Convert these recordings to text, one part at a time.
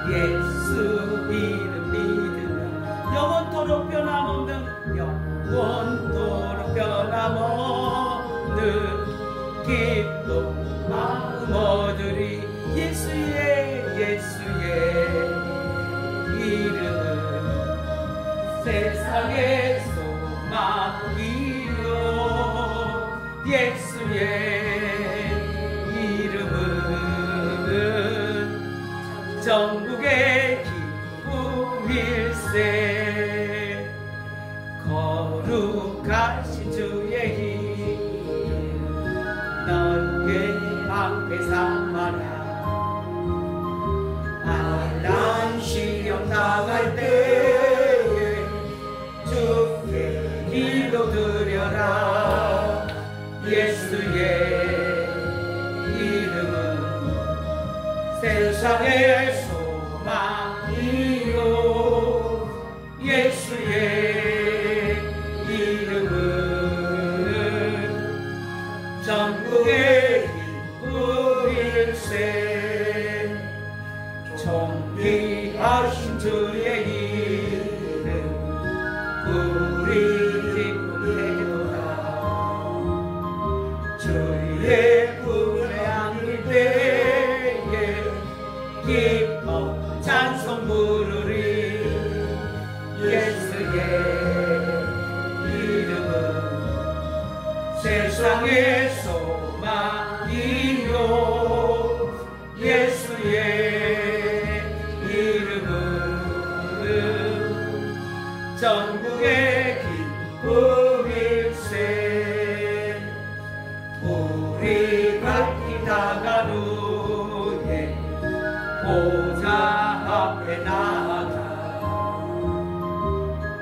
예수 이름 믿으면 영원토록 변함없는 영원토록 변함없는 기쁨 마음 얻으리. 예수의 이름은 세상의 소망이요. 예수의 이름은 전국의 기쁨일세. 거룩하신 주의 이름 너의 앞에 삼아라. 난 시험 당할 때에 주께 기도드려라. 예수의 이름은 세상의 소망이요. 예수의 이름은 전국의 기쁨일세. 존귀하신 주의 이름 우리 기쁨 되도다. 주의 품에 안길 때에 기뻐 찬송 부르리. 예수의 이름은 세상의 소망이요. 예수의 전국의 기쁨일세. 우리 밝히 다가는 후에 보좌 앞에 나아가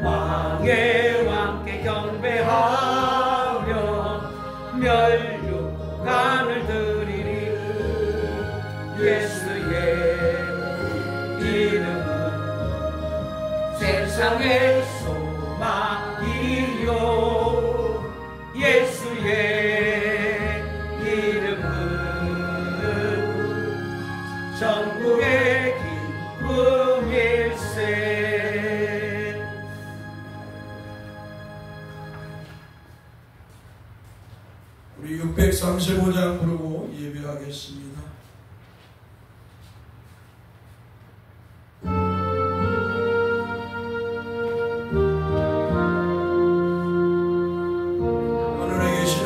왕의 왕께 경배하며 면류관을 드리리. 예수의 이름은 세상의 소망이요. 예수의 이름은 전국의 기쁨일세. 우리 635장 부르고 예배하겠습니다.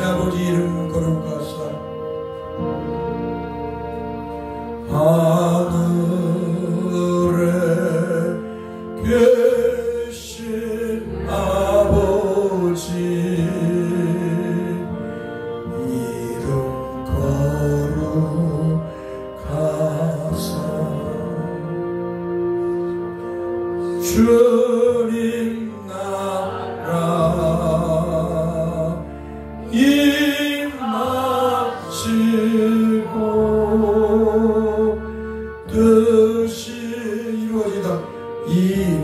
아버지 이름 거룩하사 하늘에 계신 아버지 이름 거룩하사 주님 나라 임하시고 뜻이 이루어지다 이루어지니.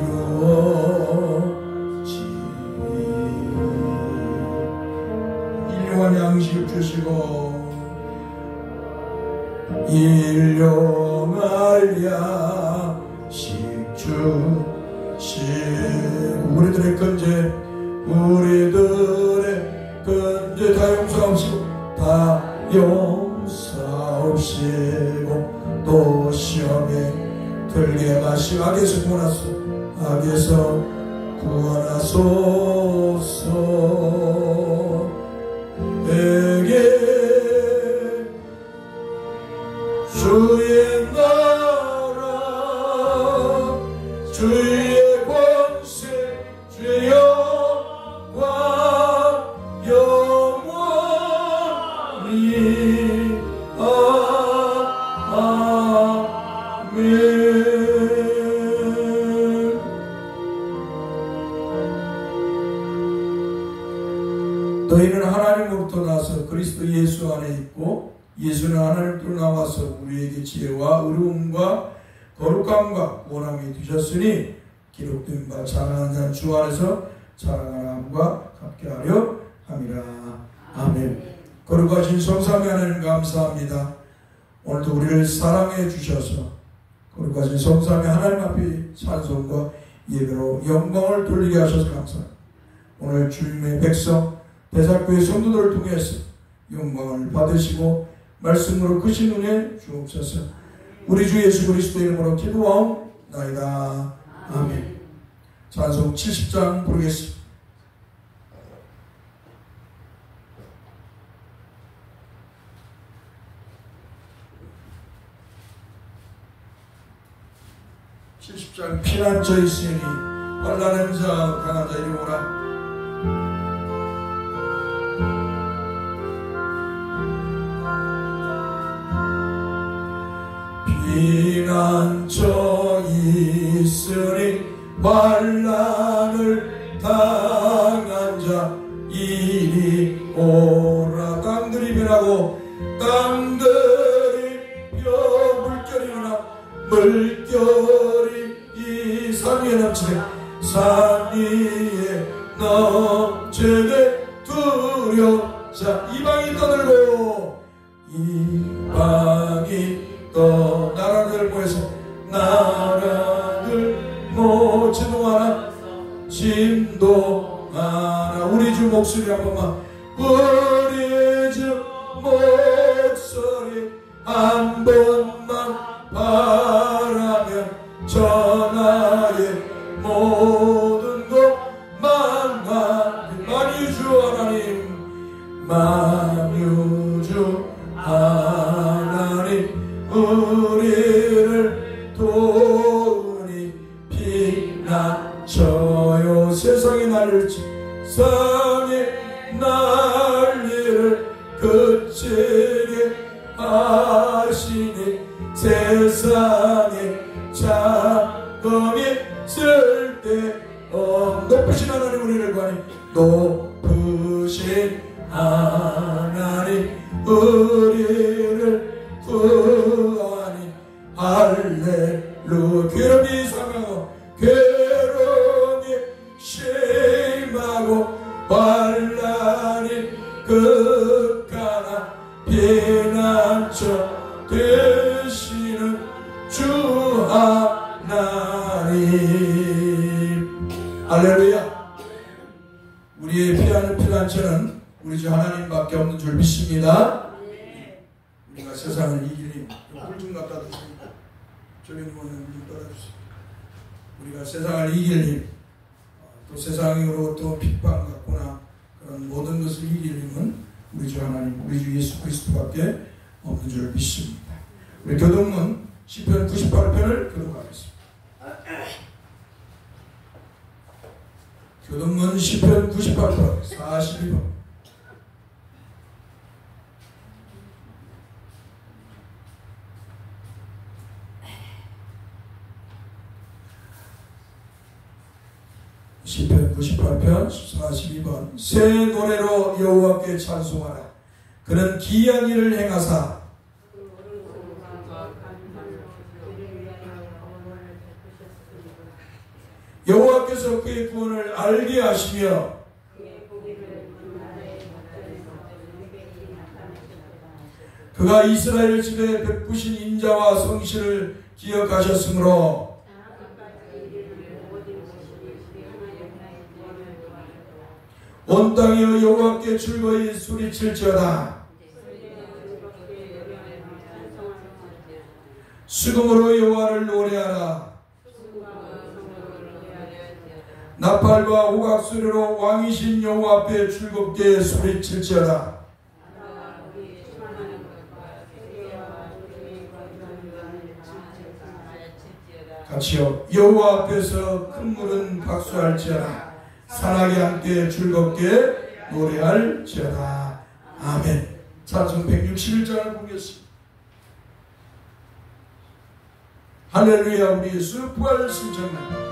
일용할 양식을 주시고 일용할 양식 주시고 우리들의 건재 다 용서하옵시고 또 시험에 들게 마시고 악에서 구원하소서. 내게 주의 나라 주의 권세 주의 영광 영원히 아멘. 너희는 하나님으로부터 나서 그리스도 예수 안에 있고 예수는 하나님으로부터 나와서 우리에게 지혜와 의로움과 거룩함과 원함이 되셨으니 기록된 바 자랑하는 자는 주 안에서 자랑하는 함과 같게 하려 함이라. 아멘. 거룩하신 성삼위 하나님 감사합니다. 오늘도 우리를 사랑해 주셔서 거룩하신 성삼위 하나님 앞에 찬송과 예배로 영광을 돌리게 하셔서 감사합니다. 오늘 주님의 백성 대사교회 성도들을 통해서 영광을 받으시고 말씀으로 크신 은혜 주옵소서. 우리 주 예수 그리스도의 이름으로 기도하옵나이다. 아멘. 찬송 70장 부르겠습니다. 피난처 있으니 환난한 자 강한 자 이리 오라. 피난처 있으니 환난을 당한 자 이리 오라. 땅들이 변하고 땅들이 물결이나 물결이 이 산 위에 넘치네. 산 위에 넘치네. 두려자 이방이 떠들고 이방이 또 나라들 모여서 나라들 진동하나 진동하나. 우리 주 목소리 한 번만. 우리 주 목소리 한 번만 바라면 전하의 모든 것 만유주 하나님 만유주 하나님 우리를 도우니 피난처요. 세상의 난리를 그치게 하시니 세상에 자금이 쓸데없는 높으신 하나님 우리를 구하니 높으신 하나님 우리를 구하니 할렐루야. 괴로움이 상하고 괴로움이 심하고 환난이 극하나 피난처 되시는 주 하나님. 할렐루야. 우리의 피하는 피난처는 우리 주 하나님밖에 없는 줄 믿습니다. 우리가 세상을 이길 힘. 물 좀 갖다 주십니다. 저기는 물 따라주세요. 우리가 세상을 이길 힘, 또 세상으로부터 핍박받거나 그런 모든 것을 이길 힘은 우리 주 하나님, 우리 주 예수 그리스도밖에 없는 줄 믿습니다. 우리 교동문 시편 98편을 교독하겠습니다. 교동문 시편 98편 42번. 시편 98편 42번. 새 노래로 여호와께 찬송하라. 그는 기이한 일을 행하사 여호와께서 그의 구원을 알게 하시며 그가 이스라엘 집에 베푸신 인자와 성실을 기억하셨으므로 온 땅이여 여호와께 즐거이 소리칠지어다. 수금으로 여호와를 노래하라. 나팔과 호각소리로 왕이신 여호와 앞에 즐겁게 소리칠지어다. 같이요. 여호와 앞에서 큰 물은 박수할지어다. 산악이 함께 즐겁게 노래할지어다. 아멘. 찬송 161장을 보겠습니다. 할렐루야. 우리 예수 부활 승천합니다.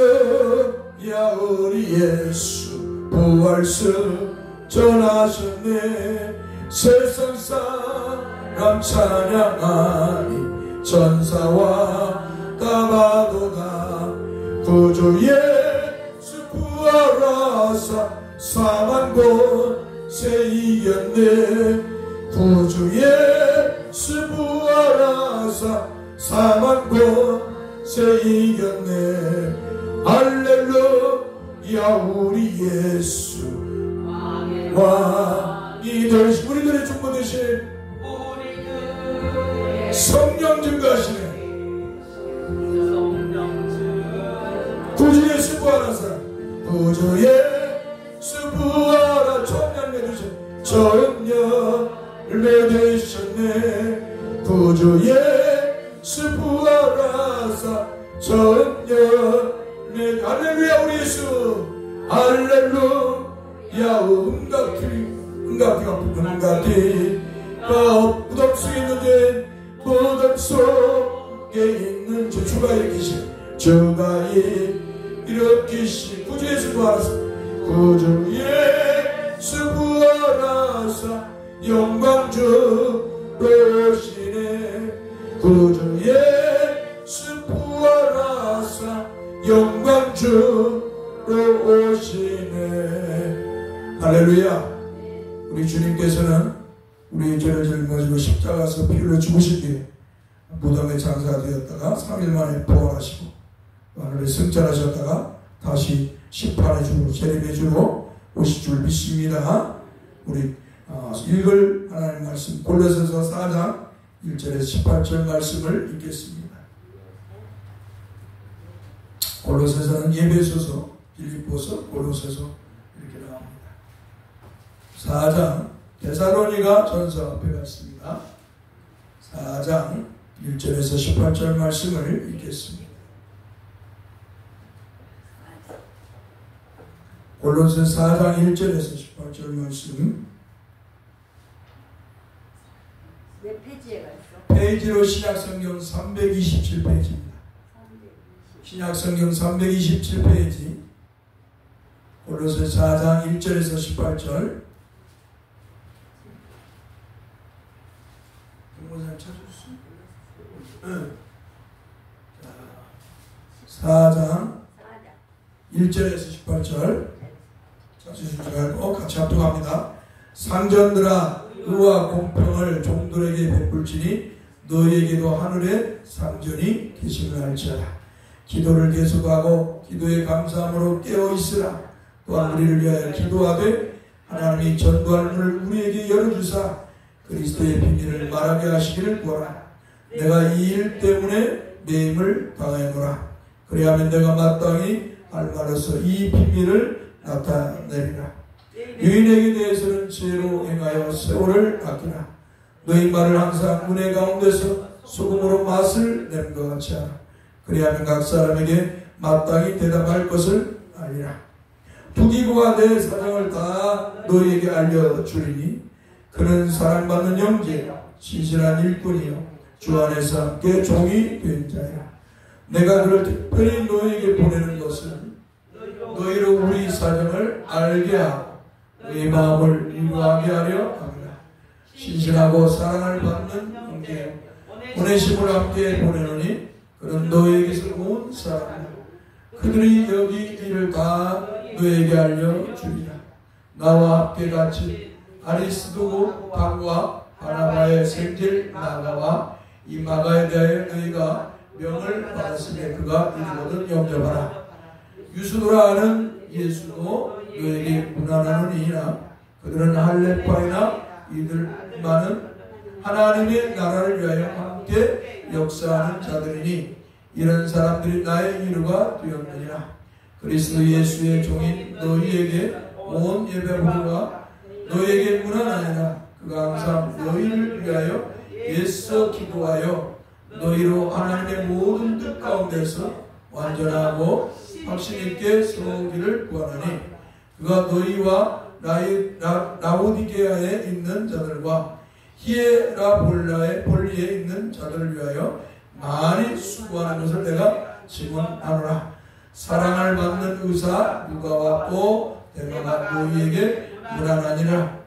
할렐루야. 우리 예수 부활승 전하셨네. 세상 사람 찬양하니 전사와 다바도다. 구주 예수 부활하사 사망 곧 새 이겼네. 구주 예수 부활하사 사망 권세 이겼네. 할렐루야. 우리 예수 왕이 되신 우리들의 중보 되신 성령 증거하시네. 구주 예수 부활하사 구주 예수 부활하 총열매 되신 총열매 되셨네. 구주 예수 부활하사 총열매. 할렐루야. 우리 예수 할렐루야. 응답이가 무덤 속에 있는데 무덤 속에 있는 주가 일으키신 주가 일으키신 구주 예수 부활하사 구주 예수 부활하사 영광주로 오시네. 구주 예수 부활하사 영광주로 오시네. 할렐루야. 우리 주님께서는 우리의 죄를 짊어지고 십자가에서 피 흘려 죽으신 뒤에 무덤에 장사되었다가 3일 만에 부활하시고 하늘에 승천하셨다가 다시 심판의 주로 재림의 주로 오실 줄 믿습니다. 우리 읽을 하나님 말씀 골로새서 4장 1절에서 18절 말씀을 읽겠습니다. 골로새서는 예배소서, 빌립보서, 골로새서 이렇게 나옵니다. 4장 데살로니가 전서 앞에 갔습니다. 4장 1절에서 18절 말씀을 읽겠습니다. 골로새서 4장 1절에서 18절 말씀. 몇 페이지에 갔어? 페이지로 신약성경 327페이지입니다. 신약성경 327페이지. 골로새서 4장 1절에서 18절. 동호사님 찾으셨어요? 응. 4장 1절에서 18절. 찾으신 줄 알고 같이 합독합니다. 상전들아, 의와 공평을 종들에게 베풀지니 너희에게도 하늘에 상전이 계심을 알지어라. 기도를 계속하고 기도에 감사함으로 깨어있으라. 또한 우리를 위하여 기도하되 하나님이 전도할 문을 우리에게 열어주사 그리스도의 비밀을 말하게 하시기를 구하라. 내가 이 일 때문에 매임을 당하노라. 그래야면 내가 마땅히 할 말로서 이 비밀을 나타내리라. 유인에게 대해서는 죄로 행하여 세월을 아끼라. 너희 말을 항상 은혜 가운데서 소금으로 맛을 낸 것 같이 하라. 그리하면 각 사람에게 마땅히 대답할 것을 알리라. 부기고와 내 사정을 다 너희에게 알려주리니 그는 사랑받는 형제 신실한 일꾼이요 주 안에서 함께 종이 된 자야. 내가 그를 특별히 너희에게 보내는 것은 너희로 우리 사정을 알게 하고 너희 마음을 인도하게 하려 합니다. 신실하고 사랑을 받는 형제 오네시모를 함께 보내노니 그는 너희에게서 온 사람이다. 그들이 여기 일을 다 너희에게 알려주리라. 나와 함께 같이 아리스도고 방과 바나바의 생질 나가와 이 마가에 대하여 너희가 명을 받았으며 그가 이르거든 영접하라. 유수도라 하는 예수도 너에게 문안하느니라. 그들은 할례파이나 이들만은 하나님의 나라를 위하여 함께 역사하는 자들이니 이런 사람들이 나의 이루가 되었느니라. 그리스도 예수의 종인 너희에게 온 예배부가 너희에게 문안하니라. 그가 항상 너희를 위하여 애써 기도하여 너희로 하나님의 모든 뜻 가운데서 완전하고 확신있게 세우기를 구하노니 그가 너희와 라오디게아에 있는 자들과 히에라볼라의 볼리에 있는 자들을 위하여 많이 수고하는 것을 내가 증언하노라. 사랑을 받는 의사 누가와 또 데마가 너희에게 문안하니라.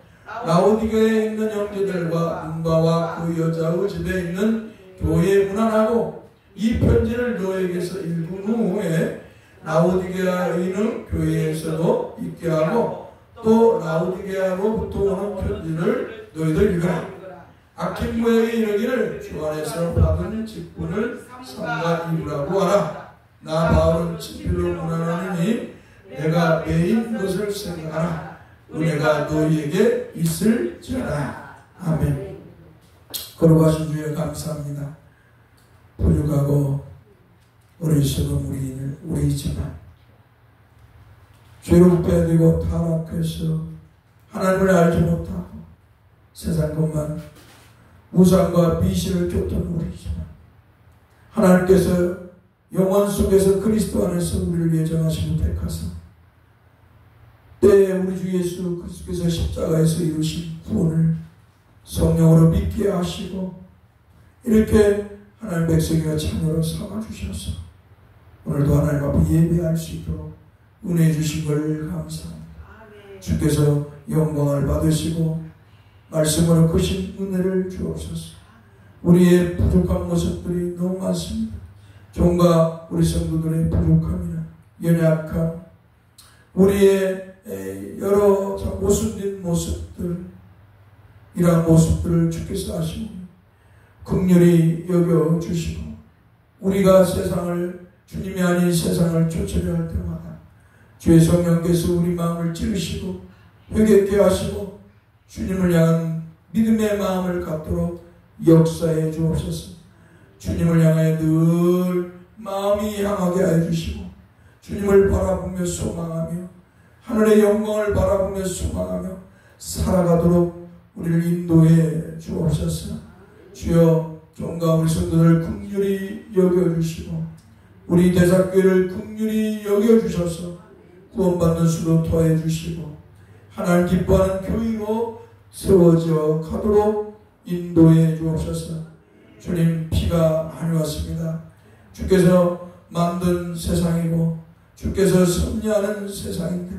라오디게아에 있는 형제들과 누가와 그 여자의 집에 있는 교회에 문안하고 이 편지를 너에게서 읽은 후에 라오디게아에 있는 교회에서도 있게 하고 또 라우디게아로부터 오는 편지를 너희들 읽어라. 아킨모에게 이르기를 주 안에서 받은 직분을 삼가 이루라고 하라. 나 바울은 친필로 문안하느니 내가 매인 것을 생각하라. 은혜가 너희에게 있을지어다. 아멘. 걸어가신 주에 감사합니다. 부족하고 어리석은 우리이지만 죄로 빼되고 타락해서 하나님을 알지 못하고 세상 것만 우상과 비신을 쫓던 우리이지만 하나님께서 영원 속에서 그리스도 안에서 우리를 예정하시고 택하사 때에 우리 주 예수 그리스도께서 십자가에서 이루신 구원을 성령으로 믿게 하시고 이렇게 하나님 백성이가 참여로 삼아주셔서 오늘도 하나님 앞에 예배할 수 있도록 은혜 주신 걸 감사합니다. 주께서 영광을 받으시고 말씀으로 크신 은혜를 주옵소서. 우리의 부족한 모습들이 너무 많습니다. 종과 우리 성도들의 부족함이나 연약함, 우리의 여러 모순된 모습들, 이러한 모습들을 주께서 아시고 긍휼히 여겨주시고 우리가 세상을 주님이 아닌 세상을 쫓으려 할 때마다 주의 성령께서 우리 마음을 찌르시고 회개케 하시고 주님을 향한 믿음의 마음을 갖도록 역사해 주옵소서. 주님을 향해 늘 마음이 향하게 하여 주시고 주님을 바라보며 소망하며 하늘의 영광을 바라보며 소망하며 살아가도록 우리를 인도해 주옵소서. 주여 종과 우리 성도들을 긍휼히 여겨주시고 우리 대사교회를 긍휼히 여겨주셔서 구원받는 수로 더해 주시고 하나님 기뻐하는 교회로 세워져 가도록 인도해 주옵소서. 주님 피가 많이 왔습니다. 주께서 만든 세상이고 주께서 섭리하는 세상인데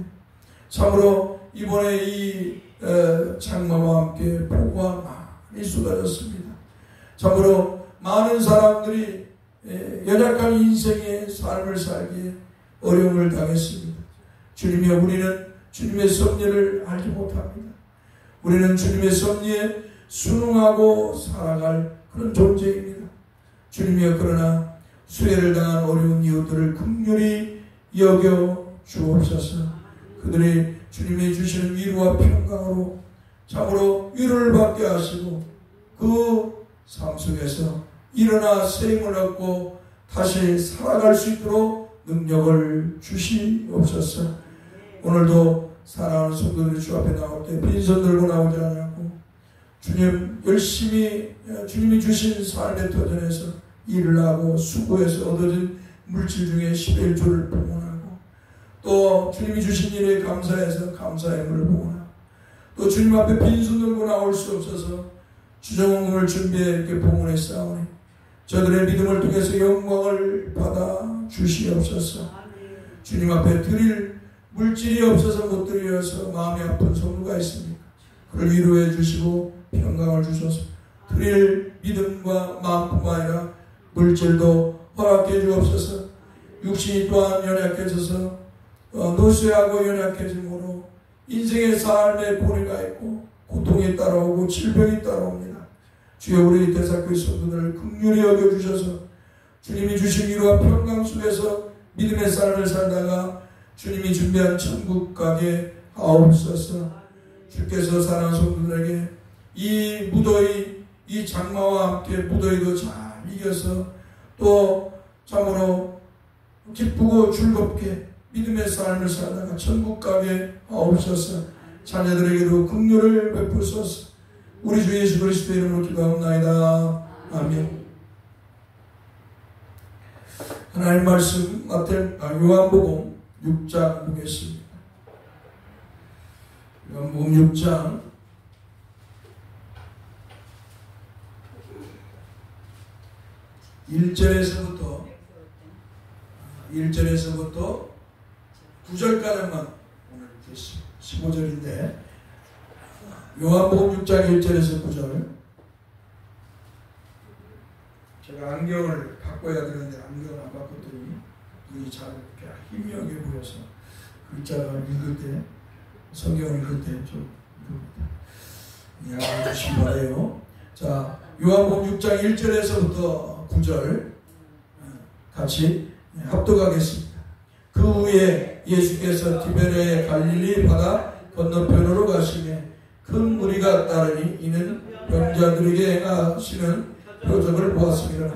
참으로 이번에 이 장마와 함께 폭우가 많이 쏟아졌습니다. 참으로 많은 사람들이 연약한 인생의 삶을 살기에 어려움을 당했습니다. 주님이여 우리는 주님의 섭리를 알지 못합니다. 우리는 주님의 섭리에 순응하고 살아갈 그런 존재입니다. 주님이여 그러나 수혜를 당한 어려운 이웃들을 긍휼히 여겨 주옵소서. 그들이 주님이 주시는 위로와 평강으로 참으로 위로를 받게 하시고 그 삶 속에서 일어나 새 힘을 얻고 다시 살아갈 수 있도록 능력을 주시옵소서. 오늘도 사랑하는 성도들이 주 앞에 나올 때 빈손 들고 나오지 않냐고 주님 열심히 주님이 주신 삶의 도전에서 일을 하고 수고해서 얻어진 물질 중에 11조를 봉헌하고 또 주님이 주신 일에 감사해서 감사의 물을 봉헌하고 또 주님 앞에 빈손 들고 나올 수 없어서 주정원금을 준비해 이렇게 봉헌해 싸우니 저들의 믿음을 통해서 영광을 받아 주시옵소서. 주님 앞에 드릴 물질이 없어서 못 드려서 마음이 아픈 성도가 있습니까? 그를 위로해 주시고 평강을 주셔서 드릴 믿음과 마음뿐만 아니라 물질도 허락해 주옵소서. 육신이 또한 연약해져서 노쇠하고 연약해짐으로 인생의 삶에 고뇌가 있고 고통이 따라오고 질병이 따라옵니다. 주여 우리 대사교회 성도들을 긍휼히 여겨주셔서 주님이 주신 위로와 평강 속에서 믿음의 삶을 살다가 주님이 준비한 천국 가게 하옵소서. 주께서 사랑하는 성도들에게 이 무더위 이 장마와 함께 무더위도 잘 이겨서 또 참으로 기쁘고 즐겁게 믿음의 삶을 살다가 천국 가게 하옵소서. 자녀들에게도 긍휼을 베푸소서. 우리 주 예수 그리스도의 이름으로 기도하옵나이다. 아멘. 하나님 말씀 요한복음 6장 보겠습니다. 요한복음 6장 1절에서부터 9절까지만 오늘 15절인데 요한복음 6장 1절에서 9절. 제가 안경을 바꿔야 되는데 안경을 안 바꿨더니 눈이 잘 희미하게 보여서 글자가 읽을 때 성경을 읽을 때 좀 양해해 주시기 바라요. 자, 요한복음 6장 1절에서부터 9절 같이 합독하겠습니다. 그 후에 예수께서 디베레 갈릴리 바다 건너편으로 가시매 큰 무리가 따르니 이는 병자들에게 행하시는 표적을 보았습니다.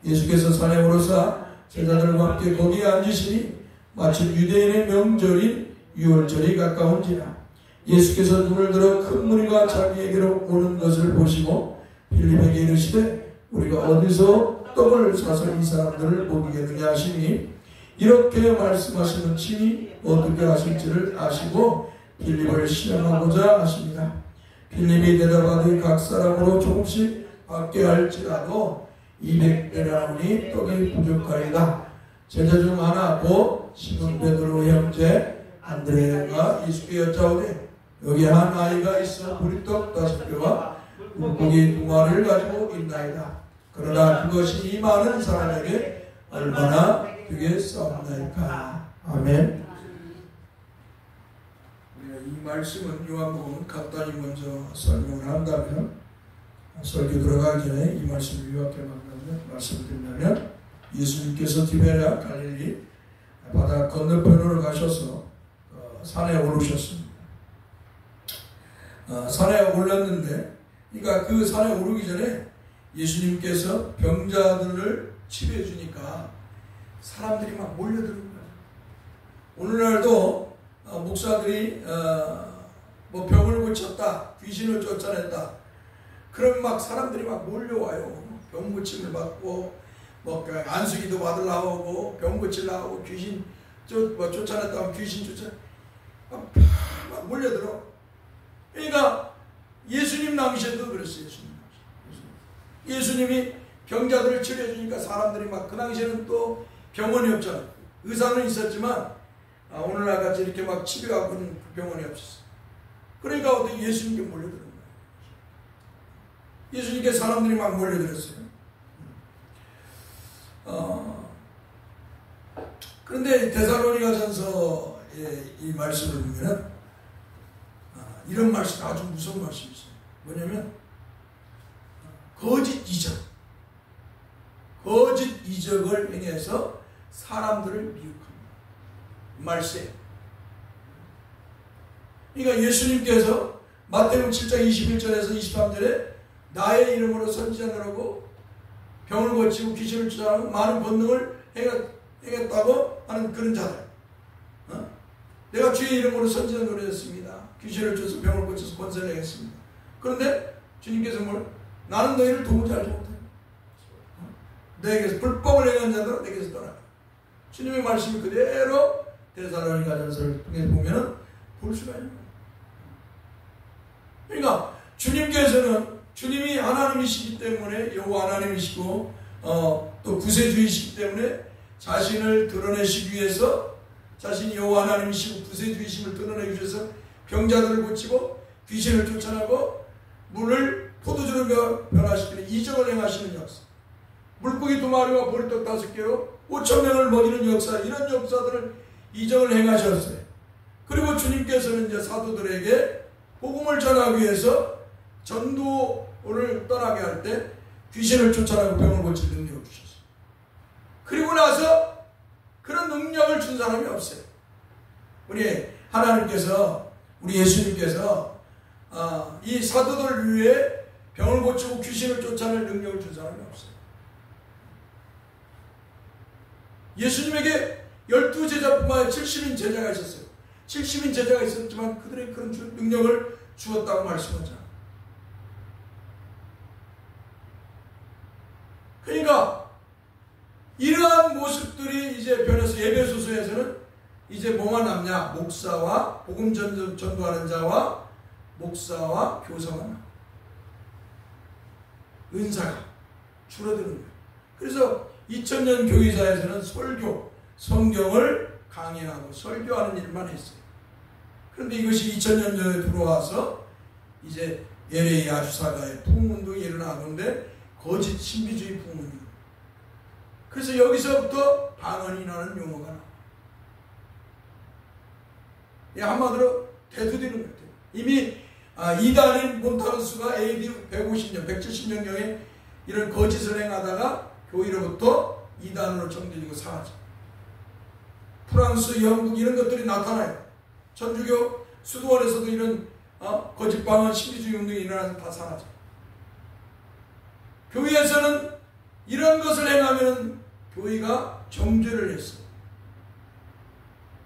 예수께서 산에 오르사 제자들과 함께 거기에 앉으시니 마침 유대인의 명절인 유월절이 가까운지라. 예수께서 눈을 들어 큰 무리가 자기에게로 오는 것을 보시고 빌립에게 이르시되 우리가 어디서 떡을 사서 이 사람들을 먹이겠느냐 하시니 이렇게 말씀하시는 친히 어떻게 하실지를 아시고 빌립을 시험하고자 하십니다. 빌립이 대답하되 각 사람으로 조금씩 받게 할지라도 200데나리온이 떡이 부족하리다. 제자 중 하나 곧 시몬 베드로 형제 안드레가 예수께 여짜오되 여기 한 아이가 있어 보리떡 5개와 물고기 2마리를 가지고 있나이다. 그러나 그것이 이 많은 사람에게 얼마나 되겠사옵나이까. 아멘. 이 말씀은 요한복음 간단히 먼저 설명을 한다면 설교 들어가기 전에 이 말씀을 요약해 말씀을 드린다면 예수님께서 디베레아 갈릴리 바다 건너편으로 가셔서 산에 오르셨습니다. 산에 올랐는데 그러니까 그 산에 오르기 전에 예수님께서 병자들을 치료해 주니까 사람들이 막 몰려드는 거예요. 오늘날도 목사들이 뭐 병을 고쳤다, 귀신을 쫓아냈다. 그럼 막 사람들이 막 몰려와요. 병 고침을 받고 뭐 안수기도 받으려고 하고 병 고치려고 하고 귀신 쫓아냈다 하면 귀신 막 몰려들어. 그러니까 예수님 당시에도 그랬어요. 예수님이 병자들을 치료해 주니까 사람들이 막 그 당시에는 또 병원이 없잖아요. 의사는 있었지만 오늘날 같이 이렇게 막 치료하고 있는 병원이 없었어요. 그러니까 어떻게 예수님께 몰려드는 거예요. 예수님께 사람들이 막 몰려들었어요. 그런데 데살로니가전서의 이 말씀을 보면 이런 말씀, 아주 무서운 말씀이 있어요. 뭐냐면 거짓 이적을 행해서 사람들을 미혹합니다. 말세. 그러니까 예수님께서 마태복음 7장 21절에서 23절에 나의 이름으로 선지자들하고 병을 고치고 귀신을 쫓아내고 많은 권능을 행했다고 하는 그런 자들. 내가 주의 이름으로 선지자 노래했습니다. 귀신을 쫓아서 병을 고쳐서 권세를 행했습니다. 그런데 주님께서 나는 너희를 도무지 알지 못해. 너에게서 불법을 행한 자들은 내게서 떠나라. 주님의 말씀이 그대로 데살로니가전서를 통해서 보면 볼 수가 있는 거예요. 그러니까 주님이 하나님이시기 때문에 여호와 하나님이시고 또 구세주이시기 때문에 자신을 드러내시기 위해서 자신이 여호와 하나님이시고 구세주이심을 드러내기 위해서 병자들을 고치고 귀신을 쫓아내고 물을 포도주로 변화시키는 이적을 행하시는 역사, 물고기 2마리와 보리떡 5개로 5,000명을 먹이는 역사, 이런 역사들을 이적을 행하셨어요. 그리고 주님께서는 이제 사도들에게 복음을 전하기 위해서 전도를 떠나게 할 때 귀신을 쫓아내고 병을 고칠 능력을 주셨어요. 그리고 나서 그런 능력을 준 사람이 없어요. 우리 하나님께서, 우리 예수님께서 이 사도들을 위해 병을 고치고 귀신을 쫓아낼 능력을 준 사람이 없어요. 예수님에게 12제자뿐만 아니라 70인 제자가 있었어요. 70인 제자가 있었지만 그들의 그런 능력을 주었다고 말씀하잖아요. 그러니까 이러한 모습들이 이제 변해서 에베소서에서는 이제 뭐만 남냐? 목사와 복음 전도하는 자와 목사와 교사만 남아. 은사가 줄어드는 거예요. 그래서 2000년 교회사에서는 설교, 성경을 강의하고 설교하는 일만 했어요. 그런데 이것이 2000년 전에 들어와서 이제 LA 아주사가의 부흥운동이 일어나는데 거짓 신비주의 부흥운동. 그래서 여기서부터 방언이라는 용어가 나와요. 한마디로 대두되는 거예요. 이미 이단인 몬타르수가 AD 150년, 170년경에 이런 거짓을 행하다가 교회로부터 이단으로 정해지고 사라져. 프랑스, 영국 이런 것들이 나타나요. 천주교 수도원에서도 이런 거짓 방언 신비주의 운동이 일어나서 다 사라져. 교회에서는 이런 것을 행하면 교회가 정죄를 했어.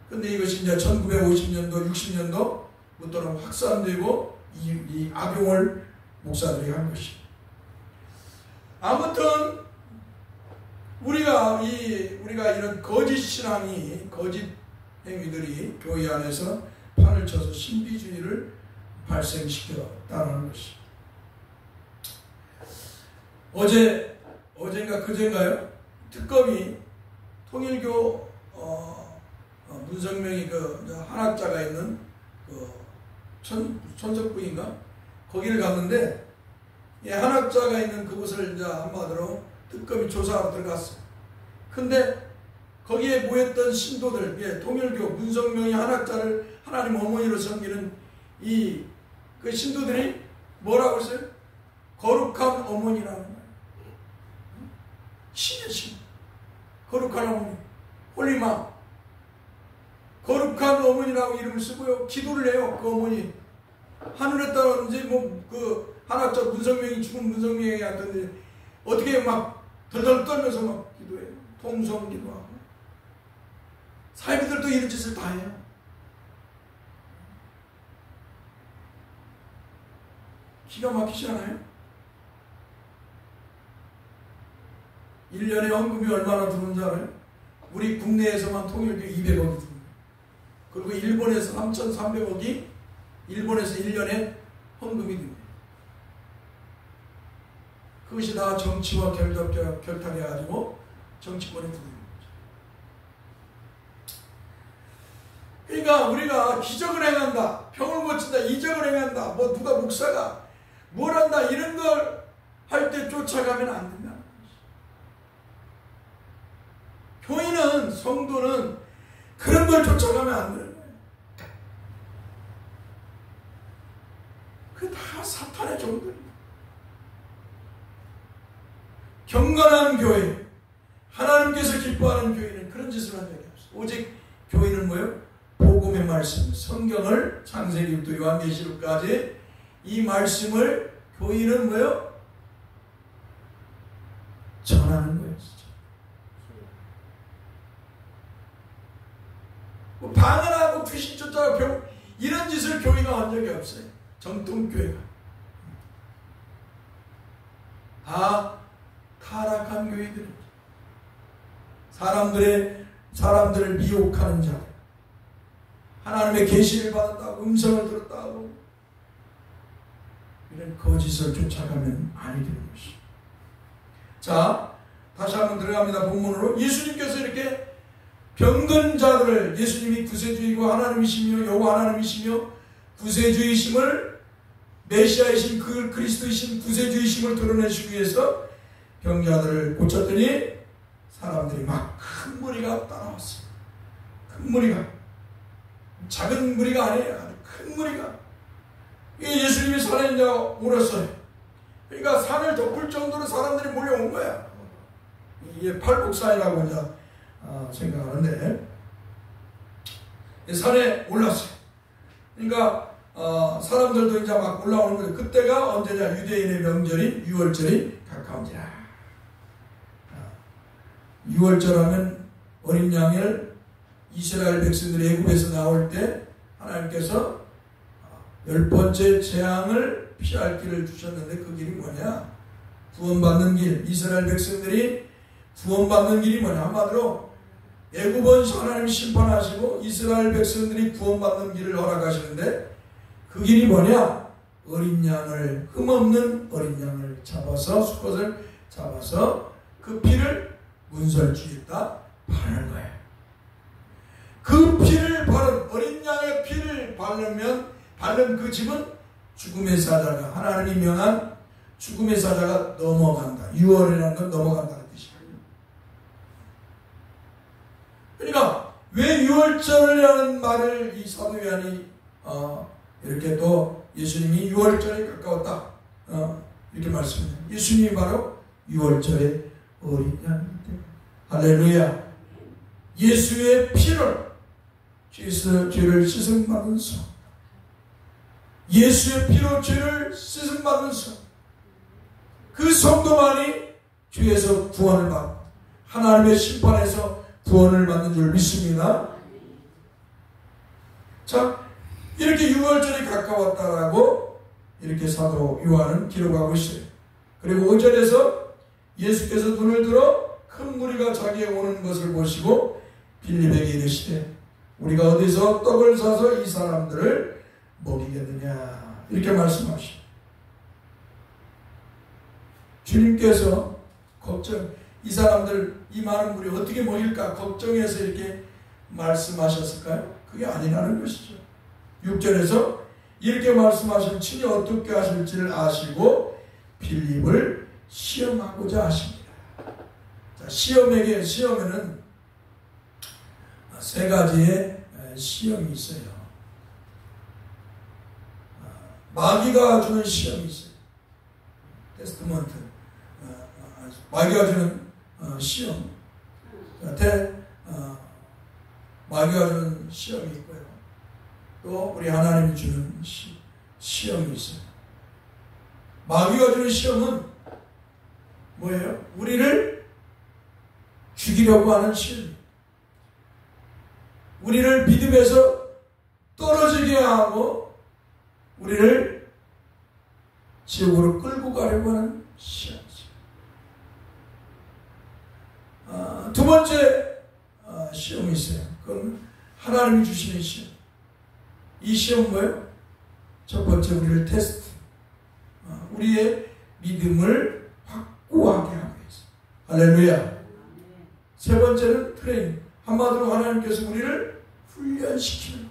근데 이것이 이제 1950년도, 60년도부터는 확산되고 이 악용을 목사들이 한 것이. 아무튼 우리가 이런 거짓 신앙이, 거짓 행위들이 교회 안에서 판을 쳐서 신비주의를 발생시켰다는 것이. 어젠가 그젠가요? 특검이 통일교 문성명이 한학자가 있는 천석부인가? 거기를 갔는데 한학자가 있는 그곳을 이제 한마디로 특검이 조사하러 들어갔어. 근데 거기에 모였던 신도들, 통일교 문성명이 한학자를 하나님 어머니로 섬기는 그 신도들이 뭐라고 했어요? 거룩한 어머니라는 거예요. 신의 신, 거룩한 어머니, 홀리마, 거룩한 어머니라고 이름을 쓰고요. 기도를 해요. 그 어머니 하늘에 따랐는지 그 한학자 문성명이 죽은 문성명이 왔던데 어떻게 막 덜덜 떨면서 막 기도해요. 통성 기도하고. 사이비들도 이런 짓을 다 해요. 기가 막히지 않아요? 1년에 헌금이 얼마나 들어오는지 알아요? 우리 국내에서만 통일교 200억이 들어옵니다. 그리고 일본에서 3,300억이 일본에서 1년에 헌금이 됩니다. 그것이 다 정치와 결탁해가지고 정치권에 들어옵니다. 그러니까 우리가 기적을 행한다, 병을 고친다, 이적을 행한다, 누가 목사가 뭘 한다, 이런 걸 할 때 쫓아가면 안 된다는 것이죠. 교인은, 성도는 그런 걸 쫓아가면 안 되는 거예요. 그게 다 사탄의 종들이에요. 경건한 교회, 하나님께서 기뻐하는 교회는 그런 짓을 한 적이 없어요. 오직 교회는 뭐예요? 복음의 말씀, 성경을 창세기부터 요한계시록까지 이 말씀을 교인은 뭐예요? 전하는 거예요. 방언하고 귀신 쫓아가 이런 짓을 교회가 한 적이 없어요. 정통교회가. 다 타락한 교회들입니다. 사람들을 미혹하는 자들. 하나님의 계시를 받았다고, 음성을 들었다고, 이런 거짓을 쫓아가면 아니 되는 것이. 자, 다시 한번 들어갑니다. 본문으로. 예수님께서 이렇게 병든 자들을, 예수님이 구세주이고 하나님이시며 여호와 하나님이시며 구세주이심을, 메시아이신 그 그리스도이신 구세주이심을 드러내시기 위해서 병자들을 고쳤더니 사람들이 막 큰 무리가 따라왔어요. 큰 무리가. 작은 무리가 아니에요. 아주 큰 무리가. 예수님이 산에 이제 오셨어요. 그러니까 산을 덮을 정도로 사람들이 몰려온 거야. 이게 팔복산이라고 이제 생각하는데, 산에 올랐어요. 그러니까 사람들도 이제 막 올라오는 거예요. 그때가 언제냐? 유대인의 명절인 유월절이 가까운지라. 유월절하면 어린 양을 이스라엘 백성들이 애굽에서 나올 때 하나님께서 10번째 재앙을 피할 길을 주셨는데 그 길이 뭐냐? 구원받는 길. 이스라엘 백성들이 구원받는 길이 뭐냐? 한마디로 애굽은 하나님 심판하시고 이스라엘 백성들이 구원받는 길을 허락하시는데 그 길이 뭐냐? 어린 양을, 흠없는 어린 양을 잡아서, 수컷을 잡아서 그 피를 문설주에다 바르는 거예요. 그 피를 어린 양의 피를 바른 그 집은 죽음의 사자가, 하나님이 명한 죽음의 사자가 넘어간다. 유월이라는 건 넘어간다는 뜻이에요. 그러니까 왜 유월절이라는 말을 이 사도 요한이 이렇게 또 예수님이 6월절에 가까웠다. 이렇게 말씀해요. 예수님이 바로 6월절에 어린 양인데, 할렐루야. 예수의 피를, 죄를 씻음받은 성, 예수의 피로 죄를 씻음받은 성, 그 성도만이 주에서 구원을 받고 하나님의 심판에서 구원을 받는 줄 믿습니다. 자, 이렇게 6월절이 가까웠다라고 이렇게 사도 요한은 기록하고 있어요. 그리고 5절에서 예수께서 눈을 들어 큰 무리가 자기에 오는 것을 보시고 빌립에게 이르시되 우리가 어디서 떡을 사서 이 사람들을 먹이겠느냐, 이렇게 말씀하시죠. 주님께서 이 사람들, 이 많은 무리 어떻게 먹일까 걱정해서 이렇게 말씀하셨을까요? 그게 아니라는 것이죠. 6절에서 이렇게 말씀하신 친히 어떻게 하실지를 아시고 빌립을 시험하고자 하십니다. 자, 시험에는 세 가지의 시험이 있어요. 마귀가 주는 시험이 있어요. 테스트먼트. 마귀가 주는 시험. 마귀가 주는 시험이 있고요. 또 우리 하나님이 주는 시험이 있어요. 마귀가 주는 시험은 뭐예요? 우리를 죽이려고 하는 시험. 우리를 믿음에서 떨어지게 하고 우리를 지옥으로 끌고 가려고 하는 시험이죠. 두 번째 시험이 있어요. 그건 하나님이 주시는 시험. 이 시험은 뭐예요? 첫 번째, 우리를 테스트, 우리의 믿음을 확고하게 하기 위해서. 할렐루야. 세 번째는 트레이닝. 한마디로 하나님께서 우리를 훈련시키는.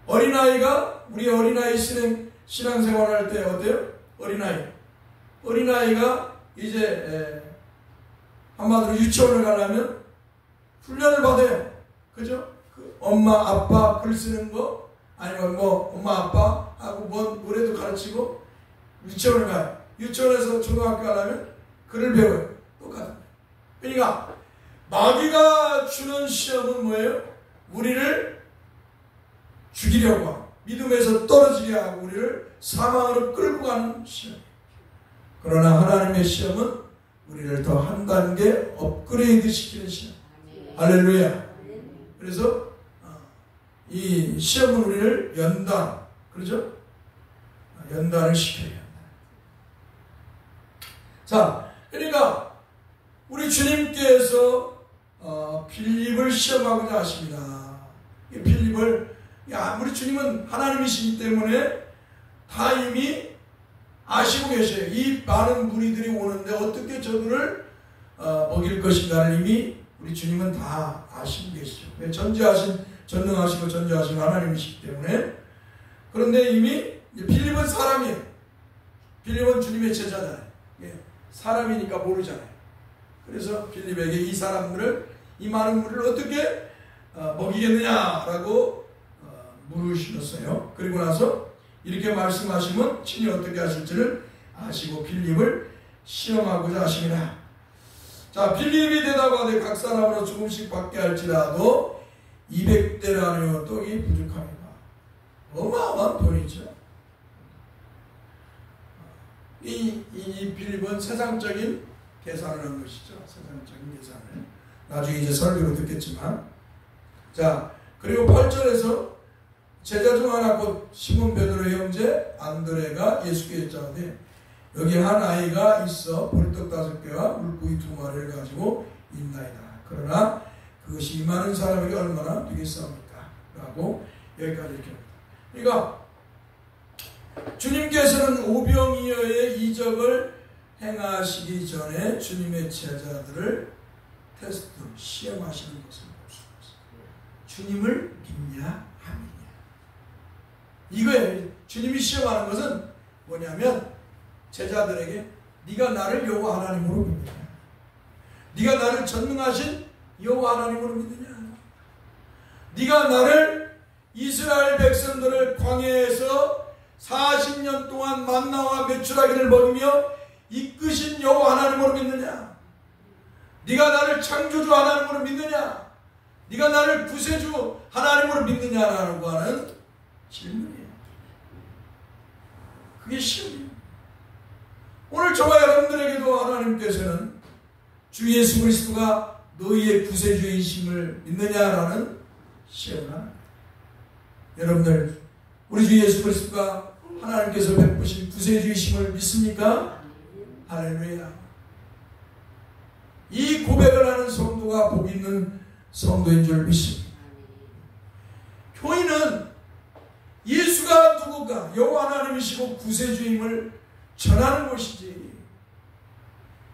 우리 어린아이 신앙생활 할 때 어때요? 어린아이가 이제 한마디로 유치원을 가려면 훈련을 받아요. 그죠? 엄마, 아빠 글 쓰는 거, 아니면 엄마, 아빠하고 노래도 가르치고 유치원을 가요. 유치원에서 초등학교 가려면 글을 배워요. 똑같아요. 그러니까 마귀가 주는 시험은 뭐예요? 우리를 죽이려고 하고 믿음에서 떨어지게 하고 우리를 사망으로 끌고 가는 시험. 그러나 하나님의 시험은 우리를 더 한 단계 업그레이드 시키는 시험. 할렐루야. 그래서 이 시험은 우리를 연단, 그렇죠? 연단을 시켜야 한다. 자, 그러니까 우리 주님께서 빌립을 시험하고자 하십니다. 빌립을, 우리 주님은 하나님이시기 때문에 다 이미 아시고 계셔요. 이 많은 무리들이 오는데 어떻게 저들을 먹일 것인가를 이미 우리 주님은 다 아시고 계시죠. 전능하시고 전지하신 하나님이시기 때문에. 그런데 이미 빌립은 사람이에요. 빌립은 주님의 제자잖아요. 사람이니까 모르잖아요. 그래서 빌립에게 이 많은 무리를 어떻게 먹이겠느냐라고 물으셨어요. 그리고 나서 이렇게 말씀하시면 친히 어떻게 하실지를 아시고 빌립을 시험하고자 하십니다. 자, 빌립이 대답하되 각 사람으로 조금씩 받게 할지라도 200데나리온 떡이 부족합니다. 어마어마한 돈이죠. 이 빌립은 세상적인 계산을 한 것이죠. 세상적인 계산을. 나중에 이제 설교로 듣겠지만. 자, 그리고 8절에서 제자 중 하나 곧 시몬 베드로의 형제 안드레가 예수께 여짜오되 여기 한 아이가 있어 보리떡 5개와 물고기 2마리를 가지고 있나이다. 그러나 그것이 이 많은 사람에게 얼마나 되겠사옵니까? 라고 여기까지 이렇게 합니다. 그러니까 주님께서는 오병이어의 이적을 행하시기 전에 주님의 제자들을 테스트, 시험하시는 것을 볼 수 있습니다. 주님을 믿냐 아니냐. 이거예요. 주님이 시험하는 것은 뭐냐면 제자들에게 네가 나를 여호와 하나님으로 믿느냐, 네가 나를 전능하신 여호와 하나님으로 믿느냐, 네가 나를 이스라엘 백성들을 광야에서 40년 동안 만나와 메추라기를 먹이며 이끄신 여호와 하나님으로 믿느냐? 네가 나를 창조주 하나님으로 믿느냐? 네가 나를 구세주 하나님으로 믿느냐라고 하는 질문이에요. 그게 시험이에요. 오늘 저와 여러분들에게도 하나님께서는 주 예수 그리스도가 너희의 구세주이심을 믿느냐라는 시험을 합니다. 여러분들 우리 주 예수 그리스도가 하나님께서 베푸신 구세주이심을 믿습니까? 할렐루야. 이 고백을 하는 성도가 복 있는 성도인 줄 믿습니다. 교인은 예수가 누구가 여호와 하나님이시고 구세주임을 전하는 것이지,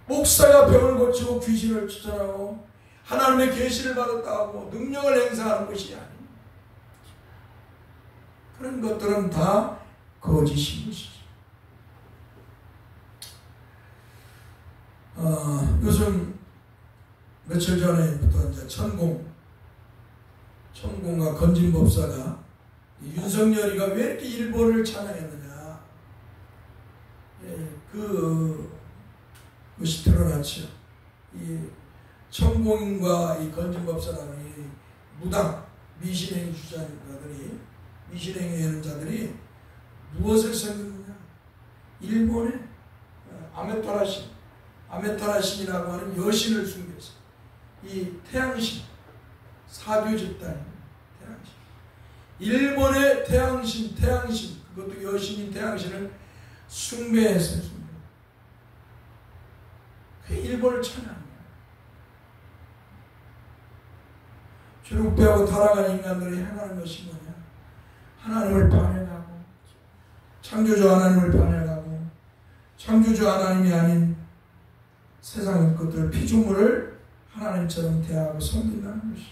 목사가 병을 고치고 귀신을 쫓아나고 하나님의 계시를 받았다고 능력을 행사하는 것이 아닙니다. 그런 것들은 다 거짓인 것이죠. 요즘 며칠 전에부터 이제 천공과 건진법사가 윤석열이가 왜 이렇게 일본을 찬양했느냐, 그것이 드러났죠. 이 천공과 이 건진법사라는 이 무당 미신행위 주장자들이, 미신행위하는 자들이 무엇을 섬기느냐? 일본의 아메타라신이라고 하는 여신을 숭배해서 이 태양신, 사교 집단입니다. 태양신. 일본의 태양신, 그것도 여신인 태양신을 숭배해서 그 일본을 찬양합니다. 주룩배하고 타락한 인간들이 행하는 것이 뭐냐? 하나님을 반역하고, 창조주 하나님을 반역하고, 창조주 하나님이 아닌 세상의 것들, 피조물을 하나님처럼 대하고 섬긴다는 것이,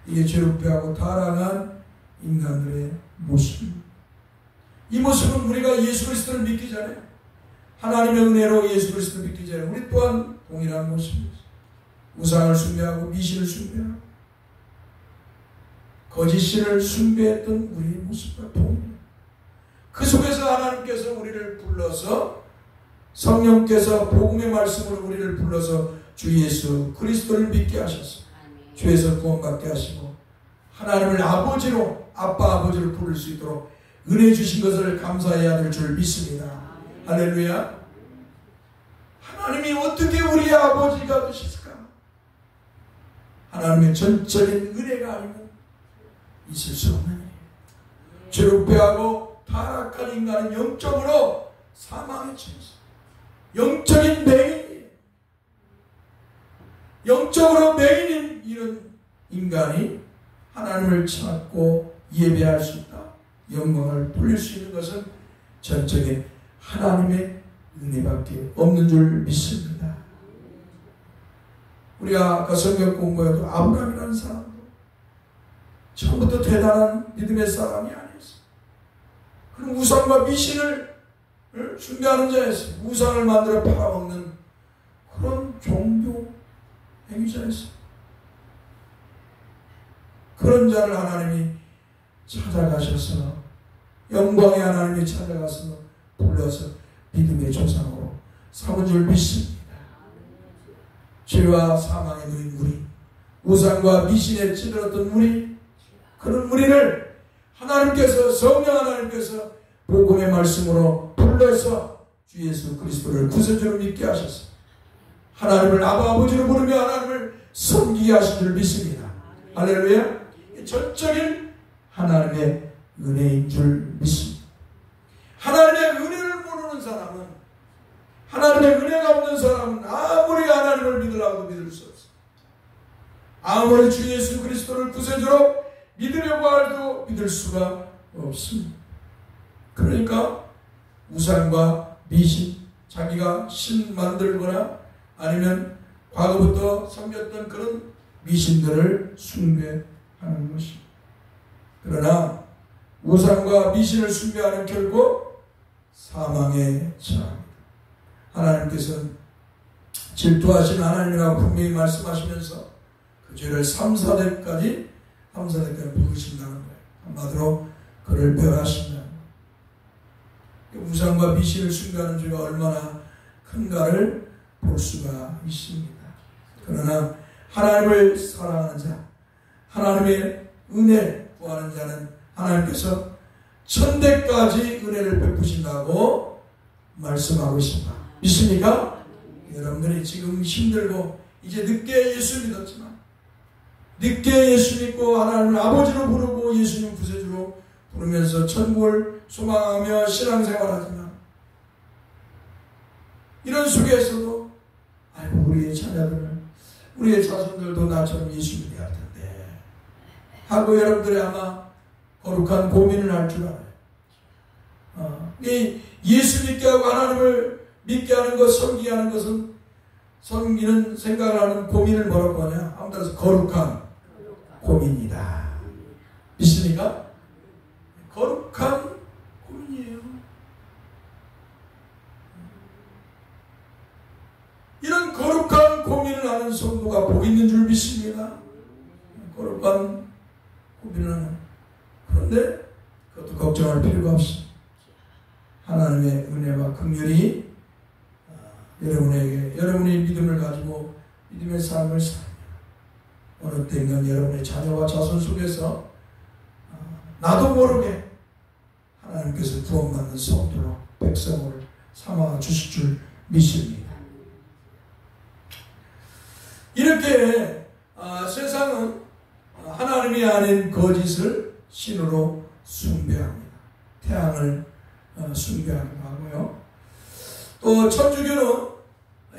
이게 주룩배하고 타락한 인간들의 모습입니다. 이 모습은 우리가 예수 그리스도를 믿기 전에, 하나님의 은혜로 예수 그리스도를 믿기 전에 우리 또한 동일한 모습입니다. 우상을 숭배하고 미신을 숭배하고 거짓신을 숭배했던 우리의 모습과 동일해요. 그 속에서 하나님께서 우리를 불러서, 성령께서 복음의 말씀으로 우리를 불러서 주 예수 그리스도를 믿게 하셔서 주에서 구원받게 하시고 하나님을 아버지로, 아빠 아버지를 부를 수 있도록 은혜 주신 것을 감사해야 될 줄 믿습니다. 할렐루야. 하나님이 어떻게 우리의 아버지가 되셨을까? 하나님의 전적인 은혜가 아니면 있을 수 없는 일이에요. 죄를 배하고 타락한 인간은 영적으로 사망에 처했어요. 영적인 맹인이에요. 영적으로 맹인인 이런 인간이 하나님을 찾고 예배할 수 있다, 영광을 돌릴 수 있는 것은 전적인 하나님의 은혜밖에 없는 줄 믿습니다. 우리가 아까 성경 공부해도 아브라함이라는 사람도 처음부터 대단한 믿음의 사람이 아니었어요. 그럼 우상과 미신을 숭배하는 자였어요. 우상을 만들어 팔아먹는 그런 종교 행위자였어요. 그런 자를 하나님이 찾아가셔서, 영광의 하나님이 찾아가서 불러서 믿음의 조상으로 삼은 줄 믿습니다. 죄와 사망에 놓인 우리, 우상과 미신에 찌들었던 우리, 그런 우리를 하나님께서, 성령 하나님께서 복음의 말씀으로 불러서 주 예수 그리스도를 구세주로 믿게 하셔서 하나님을 아버지로 부르며 하나님을 섬기게 하신 줄 믿습니다. 할렐루야. 전적인 하나님의 은혜인 줄 믿습니다. 하나님의 은혜를 모르는 사람은, 하나님의 은혜가 없는 사람은 아무리 하나님을 믿으려고 믿을 수 없어요. 아무리 주 예수 그리스도를 구세주로 믿으려고 해도 믿을 수가 없습니다. 그러니까 우상과 미신, 자기가 신 만들거나 아니면 과거부터 섬겼던 그런 미신들을 숭배하는 것입니다. 그러나 우상과 미신을 숭배하는 결국 사망에 처합니다. 하나님께서는 질투하신 하나님이라고 분명히 말씀하시면서 그 죄를 3, 4대까지 부르신다는 거예요. 한마디로 그를 멸하신다. 우상과 미신을 숭배하는 죄가 얼마나 큰가를 볼 수가 있습니다. 그러나 하나님을 사랑하는 자, 하나님의 은혜를 구하는 자는 하나님께서 천대까지 은혜를 베푸신다고 말씀하고 있습니다. 믿습니까? 여러분들이 지금 힘들고 이제 늦게 예수 믿었지만, 늦게 예수 믿고 하나님을 아버지로 부르고 예수님 구세주로 부르면서 천국을 소망하며 신앙생활하지만, 이런 속에서도 아이고 우리의 자녀들은, 우리의 자손들도 나처럼 예수 믿어야 할 텐데 하고 여러분들이 아마 거룩한 고민을 할 줄 알아요. 이 예수 믿게 하고 하나님을 믿게 하는 것, 섬기게 하는 것은, 섬기는 생각을 하는 고민을 뭐라고 하냐? 아무튼 거룩한 고민이다. 믿습니까? 거룩한 고민이에요. 이런 거룩한 고민을 하는 성도가 복 있는 줄 믿습니다. 거룩한 고민을 하는. 그런데 그것도 걱정할 필요가 없습니다. 하나님의 은혜와 긍휼이 여러분에게, 여러분의 믿음을 가지고 믿음의 삶을 살며 어느 때인가 여러분의 자녀와 자손 속에서 나도 모르게 하나님께서 구원받는 성도로 백성을 삼아 주실 줄 믿습니다. 이렇게 세상은 하나님이 아닌 거짓을 신으로 숭배합니다. 태양을 숭배하기도 하고요. 또 천주교는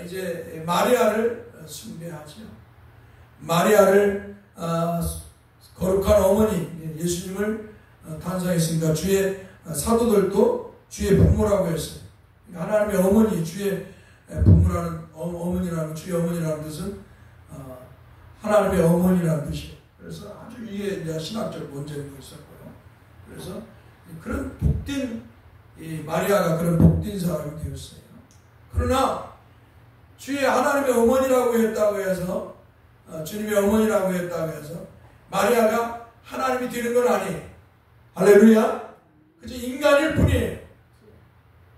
이제 마리아를 숭배하죠. 마리아를 거룩한 어머니, 예수님을 탄생했으니까 주의 사도들도 주의 부모라고 했어요. 하나님의 어머니, 주의 부모라는 어머니라는, 주의 어머니라는 뜻은 하나님의 어머니라는 뜻이에요. 그래서 아주 이게 이제 신학적 원전도 있었고요. 그래서 그런 복된 마리아가 그런 복된 사람이 되었어요. 그러나 주의 하나님의 어머니라고 했다고 해서, 주님의 어머니라고 했다고 해서 마리아가 하나님이 되는 건 아니에요. 할렐루야. 그저 인간일 뿐이에요.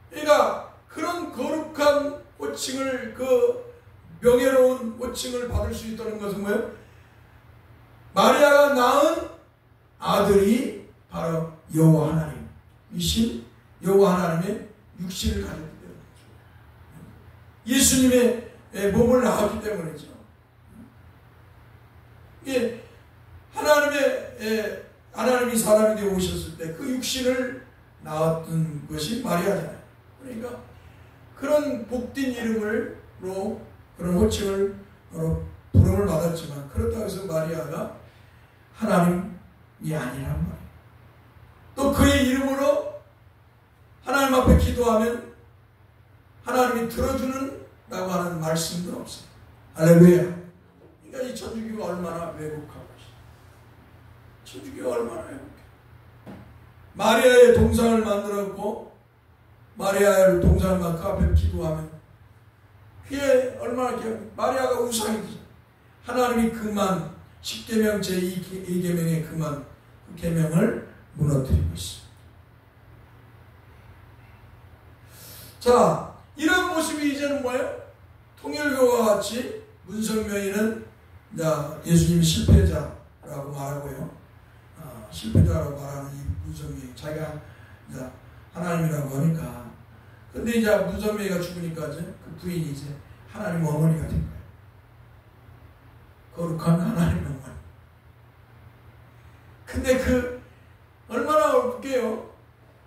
그러니까 그런 거룩한 호칭을, 그 명예로운 호칭을 받을 수 있다는 것은 뭐예요? 마리아가 낳은 아들이 바로 여호와 하나님이신 여호와 하나님의 육신을 가졌기 때문이죠. 예수님의 몸을 낳았기 때문이죠. 예, 하나님이 사람이 되어 오셨을 때 그 육신을 낳았던 것이 마리아잖아요. 그러니까 그런 복된 이름으로 그런 호칭을 부름을 받았지만, 그렇다고 해서 마리아가 하나님이 아니란 말이에요. 또 그의 이름으로 하나님 앞에 기도하면 하나님이 들어주는다고 하는 말씀도 없어요. 할렐루야. 그러니까 이 천주교가 얼마나 왜곡하고 있어요. 천주교가 얼마나 왜곡해. 마리아의 동상을 만들었고, 마리아의 동상을 만들고 그 앞에 기도하면 그게 얼마나 마리아가 우상이 되죠. 하나님이 그만 10계명 제2계명의 그만 그 계명을 무너뜨리고 있습니다. 자, 이런 모습이 이제는 뭐예요? 통일교와 같이 문성명이는 예수님이 실패자라고 말하고요. 실패자라고 말하는 이 문성명이 자기가 하나님이라고 하니까. 근데 이제 문성명이가 죽으니까 이제 그 부인이 이제 하나님 어머니가 된 거예요. 거룩한 하나님 어머니. 근데 그 얼마나 웃겨요.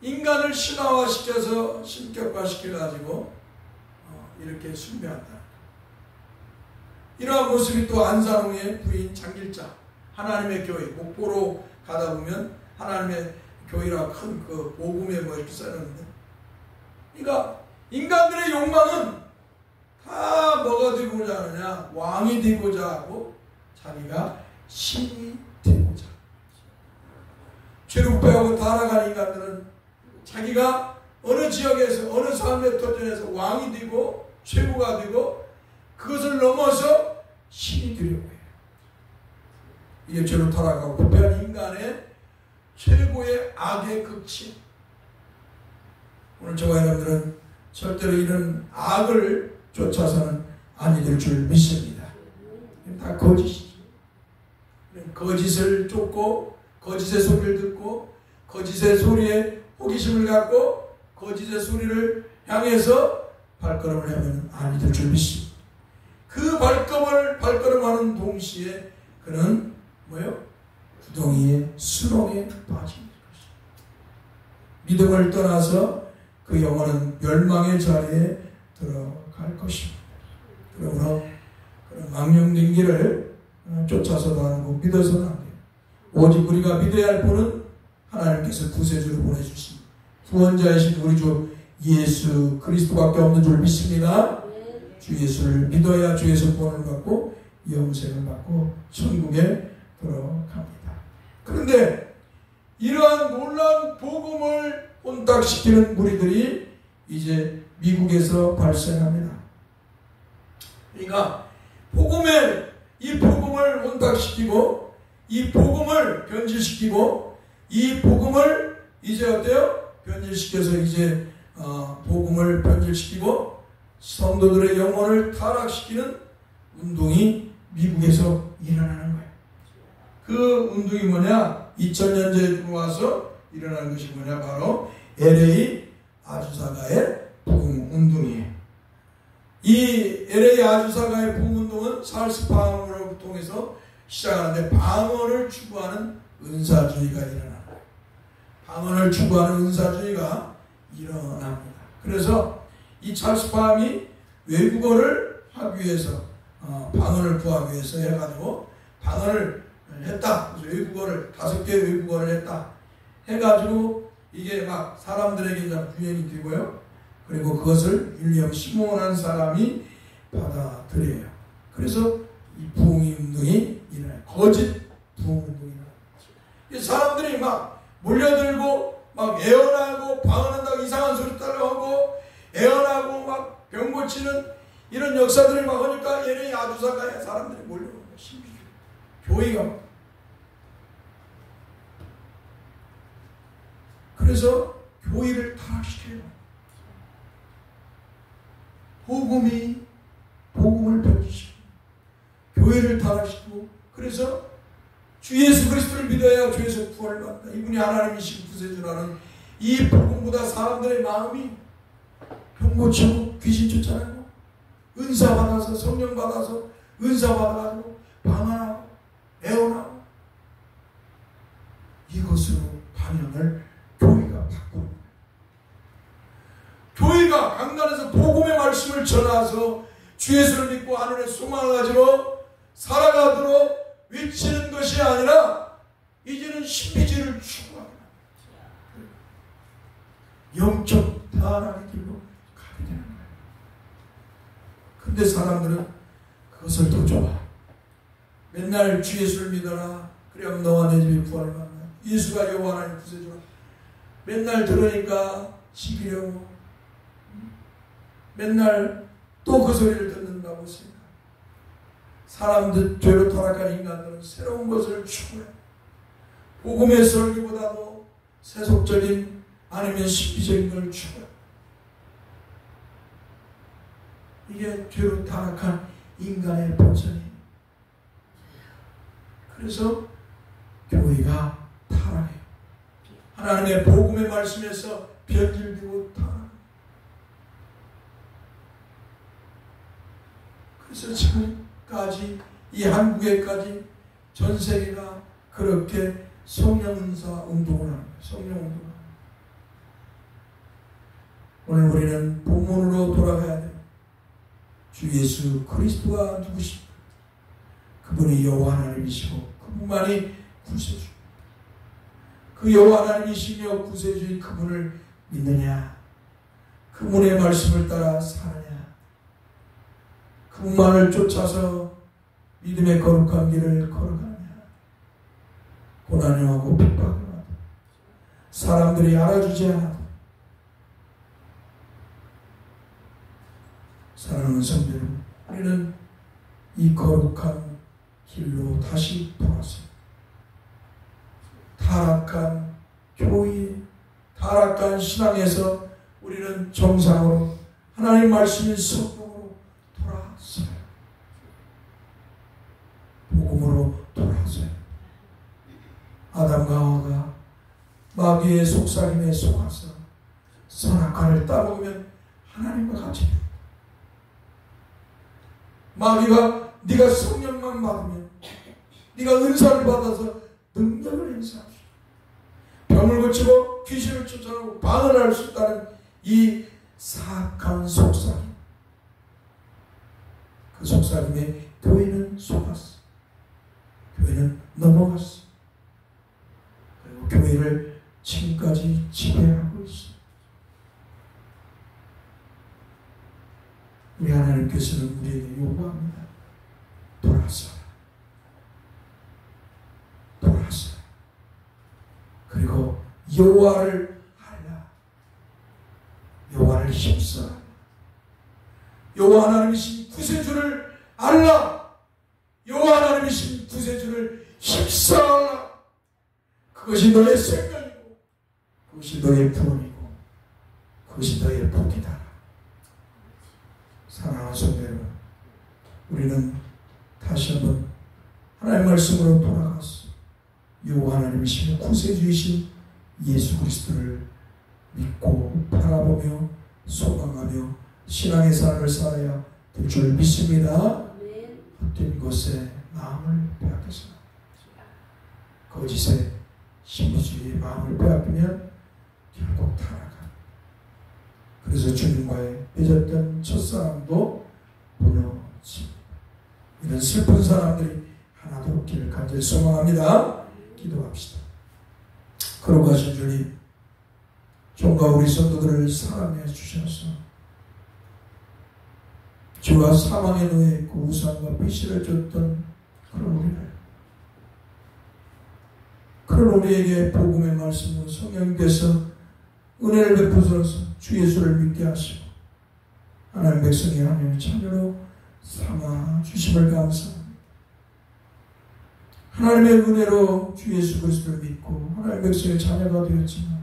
인간을 신화화시켜서 신격화시켜가지고 이렇게 숭배한다. 이러한 모습이 또 안산홍의 부인 장길자, 하나님의 교회, 목포로 가다 보면 하나님의 교회라 큰 그 복음에 뭐 이렇게 써놨는데, 그러니까 인간들의 욕망은 다 뭐가 되고자 하느냐? 왕이 되고자 하고 자기가 신이 되고자. 죄를 빼하고 타락한 인간들은 자기가 어느 지역에서, 어느 삶의 터전에서 왕이 되고 최고가 되고 그것을 넘어서 신이 되려고 해요. 이게 죄로 타락하고 부패한 인간의 최고의 악의 극치. 오늘 저와 여러분들은 절대로 이런 악을 쫓아서는 아니 될 줄 믿습니다. 다 거짓이죠. 거짓을 쫓고 거짓의 소리를 듣고 거짓의 소리에 호기심을 갖고 거짓의 소리를 향해서 발걸음을 하면 아니 될 줄 믿습니다. 그 발걸음하는 동시에 그는 뭐예요? 구덩이의 수렁에 빠진 것입니다. 믿음을 떠나서 그 영혼은 멸망의 자리에 들어갈 것입니다. 그러므로 그런 망령된 길을 쫓아서도 안 하고 믿어서는 안 돼요. 오직 우리가 믿어야 할 분은 하나님께서 구세주로 보내주신 구원자이신 우리 주 예수 그리스도밖에 없는 줄 믿습니다. 주 예수를 믿어야 주에서 구원을 받고 영생을 받고 천국에 들어갑니다. 그런데 이러한 놀라운 복음을 혼탁시키는 무리들이 이제 미국에서 발생합니다. 그러니까 이 복음을 혼탁시키고 이 복음을 변질시키고 이 복음을 이제 어때요? 변질시켜서 이제 복음을 변질시키고 성도들의 영혼을 타락시키는 운동이 미국에서 일어나는 거예요. 그 운동이 뭐냐? 2000년대에 들어와서 일어나는 것이 뭐냐? 바로 LA 아주사가의 복음 운동이에요. 이 LA 아주사가의 복음 운동은 찰스 파머를 통해서 시작하는데 방언을 추구하는 은사주의가 일어납니다. 방언을 추구하는 은사주의가 일어납니다. 그래서 이 찰스 파머이 외국어를 하기 위해서 방언을 구하기 위해서 해가지고 방언을 했다. 그래서 외국어를 5개 외국어를 했다. 해가지고 이게 막 사람들에게 구현이 되고요. 그리고 그것을 윌리엄 시몬이라는 사람이 받아들여요. 그래서 이 부흥 운동이 일어나요. 거짓 부흥 운동이 일어나요. 사람들이 막 몰려들고 막 애원하고 방언한다고 이상한 소리 따라하고 애원하고 막 병 고치는 이런 역사들을 막 하니까 얘네 아주사가에 사람들이 몰려오는 거예요. 신비주의. 교회가. 그래서 교회를 타락시켜요. 복음을 변질시키고 교회를 타락시키고 그래서 주 예수 그리스도를 믿어야 주에서 구원을 받는다. 이분이 하나님이신 구세주라는 이 복음보다 사람들의 마음이 병 고치고 귀신 쫓아내고 은사 받아서 성령 받아서 은사 받아가지고 방언하고 애원하고 이것으로 방향을 교회가 바꾸는 거예요. 교회가 강단에서 복음의 말씀을 전하서 주 예수를 믿고 하늘의 소망을 가지고 살아가도록 외치는 것이 아니라 이제는 신비주의를 추구하는 영적 타락의 길로 가게 되는 거예요. 근데 사람들은 그것을 더 좋아. 맨날 주 예수를 믿어라. 그래야 너와 내 집이 구원을 받는다. 예수가 여호와 하나님 구세주라. 맨날 들으니까 지기려고 맨날 또 그 소리를 듣는다고 생각. 사람들 죄로 타락한 인간들은 새로운 것을 추구해. 복음의 설교보다도 세속적인 아니면 신비적인 걸 추구해. 이게 죄로 타락한 인간의 본성이에요. 그래서 교회가 타락해요. 하나님의 복음의 말씀에서 변질되고 타락. 그래서 지금까지 이 한국에까지 전 세계가 그렇게 성령은사 운동을 합니다. 성령 운동을 합니다. 오늘 우리는 본문으로 돌아가야 돼요. 주 예수 그리스도가 누구십니까? 그분이 여호와 하나님이시고 그분만이 구세주. 그 여호와 하나님이시며 구세주인 그분을 믿느냐? 그분의 말씀을 따라 사느냐? 그분만을 쫓아서 믿음의 거룩한 길을 걸어가느냐? 고난을 하고 핍박을 하고 사람들이 알아주지 않아도 사랑하는 성도 여러분, 우리는 이 거룩한 길로 다시 돌아서 타락한 교회 타락한 신앙에서 우리는 정상으로 하나님 말씀인 성령으로 돌아왔어요. 복음으로 돌아왔어요. 아담과 하와가 마귀의 속삭임에 속아서 선악과를 따먹으면 하나님과 같이 됩니다. 마귀가 네가 성령만 받으면, 네가 은사를 받아서 능력을 행사하시오, 병을 고치고 귀신을 쫓아내고 방언을 할 수 있다는 이 사악한 속삭임, 그 속삭임에 교회는 속았어. 교회는 넘어갔어. 그리고 교회를 지금까지 지배하고 있어. 우리 하나님께서는 우리에게 요구합니다. 돌아서라. 돌아서라. 그리고 여호와를 알라. 여호와를 힘써라. 여호와 하나님이신 구세주를 알라. 여호와 하나님이신 구세주를 힘써라. 그것이 너의 생각이고, 그것이 너의 부름이고, 그것이 너의 복이다. 사랑하는 성도 여러분, 우리는 다시 한번 하나님의 말씀으로 돌아가서 여호와 하나님이신 구세주이신 예수 그리스도를 믿고 바라보며 소망하며 신앙의 삶을 살아야 될 줄 믿습니다. 헛된 것에 마음을 빼앗겨서 거짓에 신비주의의 마음을 빼앗기면 결국 타락합니다. 그래서 주님과의 맺었던 첫사랑도 무너집니다. 이런 슬픈 사람들이 하나도 없기를 간절히 소망합니다. 기도합시다. 거룩하신 주님, 종과 우리 성도들을 사랑해 주셔서 죄와 사망에 놓여있고 우상과 비실을 줬던 그런 우리에게 복음의 말씀으로 성령께서 은혜를 베푸셔서 주 예수를 믿게 하시고 하나님 백성의 하나님의 자녀로 삼아 주심을 감사합니다. 하나님의 은혜로 주 예수 그리스도를 믿고 하나님 백성의 자녀가 되었지만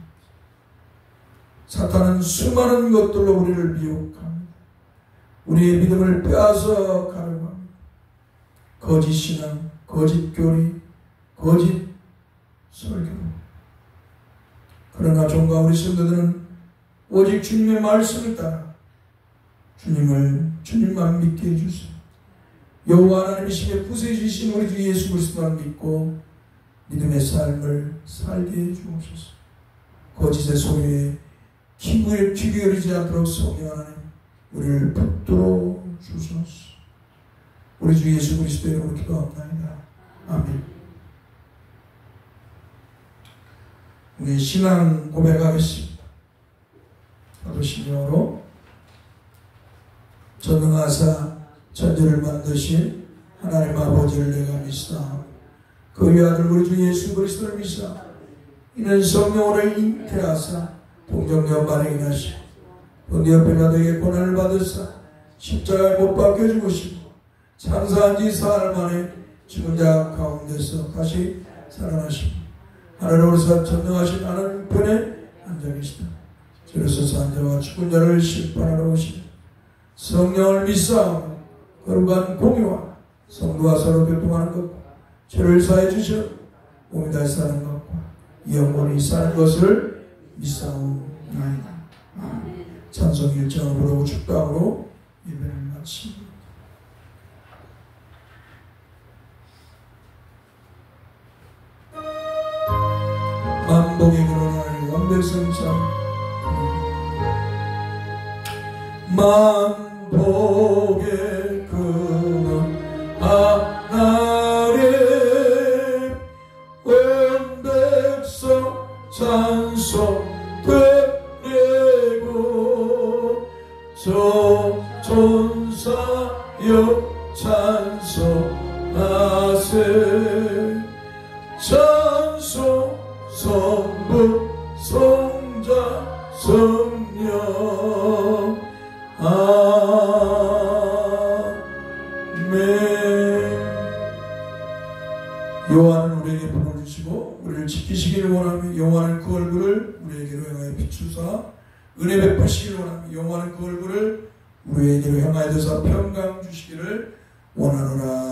사탄은 수많은 것들로 우리를 미혹합니다. 우리의 믿음을 빼앗아 가려고 합니다. 거짓 신앙, 거짓 교리, 거짓 설교. 그러나 종과 우리 성도들은 오직 주님의 말씀을 따라 주님만 믿게 해주세요. 여호와 하나님이시며 구세주이신 우리 주 예수 그리스도만 믿고 믿음의 삶을 살게 해주옵소서. 거짓의 소리에 귀 기울이지 않도록 성령 하나님 우리를 붙들어 주소서. 우리 주 예수 그리스도의 이름으로 기도합니다. 아멘. 우리 신앙 고백하겠습니다. 사도신경으로 전능하사 천지를 만드신 하나님 아버지를 내가 믿사 그 위아들 우리 주 예수 그리스도를 믿사 이는 성령으로 잉태하사 동정녀 발행이 나시고 본디오 빌라도에게 고난을 받으사 십자가에 못 박혀 죽으시고 창사한 지 사흘 만에 죽은 자 가운데서 다시 살아나시고 하늘로서 전능하신 하나님 편에 앉아 계시다. 저로서 산 자와 죽은 자를 심판하러 오시니 성령을 믿사오며 거룩한 공의와 성도와 서로 교통하는 것과 죄를 사해 주시어 몸이 다시 사는 것과 영원히 사는 것을 믿사오나이다. 찬송 1장을 부르고 축도함으로 예배를 마칩니다. 만복의 근원하나님 원백성참 만복의 근원 하나님 원백성 찬송 드리고 저 천사여 찬송하세 찬송 성부 성자 성령 아멘. 요한은 우리에게 본을 주시고 우리를 지키시기를 원하며 영원한 그 얼굴을 우리에게로 향하여 비추사 은혜 베푸시기를 원하며 영원한 그 얼굴을 우리에게로 향하여 드사 평강 주시기를 원하노라.